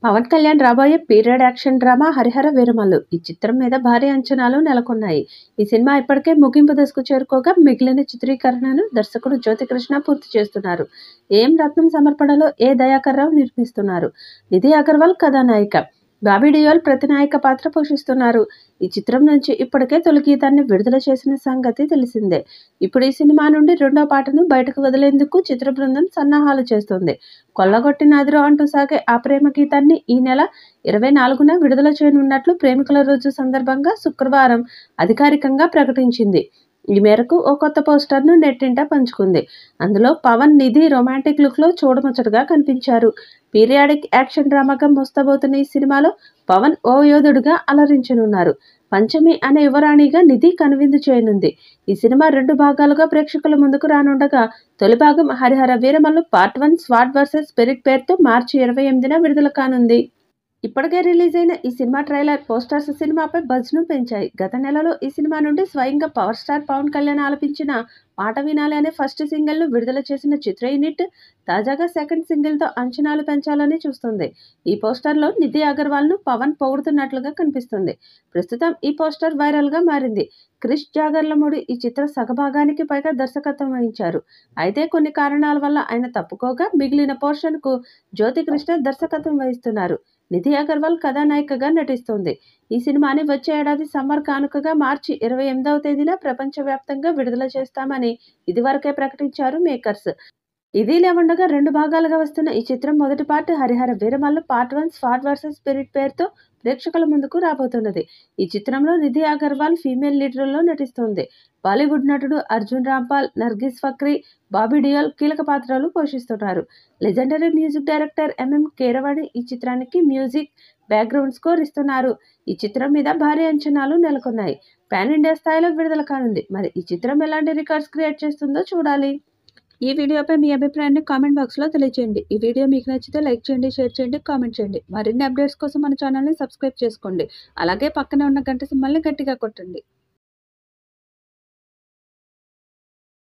పవన్ కళ్యాణ్ రాబోయే period action drama Harihara Veeramallu. ఈ చిత్రం మీద భారీ అంచనాలు నెలకొన్నాయి. ఈ సినిమా ఇప్పటికే ముగింపు దశకు చేరుకోగా మిగిలిన చిత్రీకరణను దర్శకుడు జ్యోతికృష్ణ పూర్తి చేస్తున్నారు. ఏం రత్నం సమర్పణలో ఏ దయాకర్ రావు నిర్మిస్తున్నారు. నిధి అగర్వాల్ కథానాయిక, బాబీ డియోల్ ప్రతినాయక పాత్ర పోషిస్తున్నారు. ఈ చిత్రం నుంచి ఇప్పటికే తొలి గీతాన్ని విడుదల చేసిన సంగతి తెలిసిందే. ఇప్పుడు ఈ సినిమా నుండి రెండో పాటను బయటకు వదిలేందుకు చిత్ర బృందం సన్నాహాలు చేస్తోంది. కొల్లగొట్టినాదిరో అంటూ సాగే ఆ ప్రేమ గీతాన్ని ఈ నెల 24న విడుదల చేయనున్నట్లు ప్రేమికుల రోజు సందర్భంగా శుక్రవారం అధికారికంగా ప్రకటించింది. ఈ మేరకు ఓ కొత్త పోస్టర్ను నెట్టింట పంచుకుంది. అందులో పవన్, నిధి రొమాంటిక్ లుక్లో చూడముచ్చటగా కనిపించారు. పీరియాడిక్ యాక్షన్ డ్రామాగా మోస్తబోతున్న ఈ సినిమాలో పవన్ ఓ యోధుడిగా అలరించనున్నారు. పంచమి అనే యువరాణిగా నిధి కనువిందు చేయనుంది. ఈ సినిమా 2 భాగాలుగా ప్రేక్షకుల ముందుకు రానుండగా తొలి భాగం Harihara Veeramallu part 1 swat versus spirit పేరుతో మార్చి 28న విడుదల కానుంది. ఇప్పటికే రిలీజ్ అయిన ఈ సినిమా ట్రైలర్, పోస్టర్స్ సినిమాపై బజ్ను పెంచాయి. గత నెలలో ఈ సినిమా నుండి స్వయంగా పవర్ స్టార్ పవన్ కళ్యాణ్ ఆలపించిన పాట వినాలి అనే ఫస్ట్ సింగిల్ను విడుదల చేసిన చిత్ర యూనిట్ తాజాగా సెకండ్ సింగిల్తో అంచనాలు పెంచాలని చూస్తుంది. ఈ పోస్టర్లో నిధి అగర్వాల్ను పవన్ పొగుడుతున్నట్లుగా కనిపిస్తుంది. ప్రస్తుతం ఈ పోస్టర్ వైరల్గా మారింది. క్రిష్ జాగర్లమూడి ఈ చిత్ర సగభాగానికి పైగా దర్శకత్వం వహించారు. అయితే కొన్ని కారణాల వల్ల ఆయన తప్పుకోగా మిగిలిన పోర్షన్కు జ్యోతికృష్ణ దర్శకత్వం వహిస్తున్నారు. నిధి అగర్వాల్ కథానాయికగా నటిస్తోంది. ఈ సినిమాని వచ్చే ఏడాది సమ్మర్ కానుకగా మార్చి 28వ తేదీన ప్రపంచవ్యాప్తంగా విడుదల చేస్తామని ఇదివరకే ప్రకటించారు మేకర్స్. ఇదిలా ఉండగా 2 భాగాలుగా వస్తున్న ఈ చిత్రం మొదటి part Harihara Veeramallu part 1 swat versus spirit పేరుతో ప్రేక్షకుల ముందుకు రాబోతున్నది. ఈ చిత్రంలో నిధి అగర్వాల్ ఫీమేల్ లీడ్ రోల్లో నటిస్తోంది. బాలీవుడ్ నటుడు అర్జున్ రాంపాల్, నర్గిస్ ఫక్రీ, బాబీ డియోల్ కీలక పాత్రలు పోషిస్తున్నారు. Legendary music director MM Keeravani ఈ చిత్రానికి మ్యూజిక్, బ్యాక్గ్రౌండ్ స్కోర్ ఇస్తున్నారు. ఈ చిత్రం మీద భారీ అంచనాలు నెలకొన్నాయి. పాన్ ఇండియా స్థాయిలో విడుదల కానుంది. మరి ఈ చిత్రం ఎలాంటి రికార్డ్స్ క్రియేట్ చేస్తుందో చూడాలి. ఈ వీడియోపై మీ అభిప్రాయాన్ని కామెంట్ బాక్స్లో తెలియజేయండి. ఈ వీడియో మీకు నచ్చితే లైక్ చేయండి, షేర్ చేయండి, కామెంట్ చేయండి. మరిన్ని అప్డేట్స్ కోసం మన ఛానల్ని సబ్స్క్రైబ్ చేసుకోండి. అలాగే పక్కనే ఉన్న గంట సింబల్ని గట్టిగా కొట్టండి.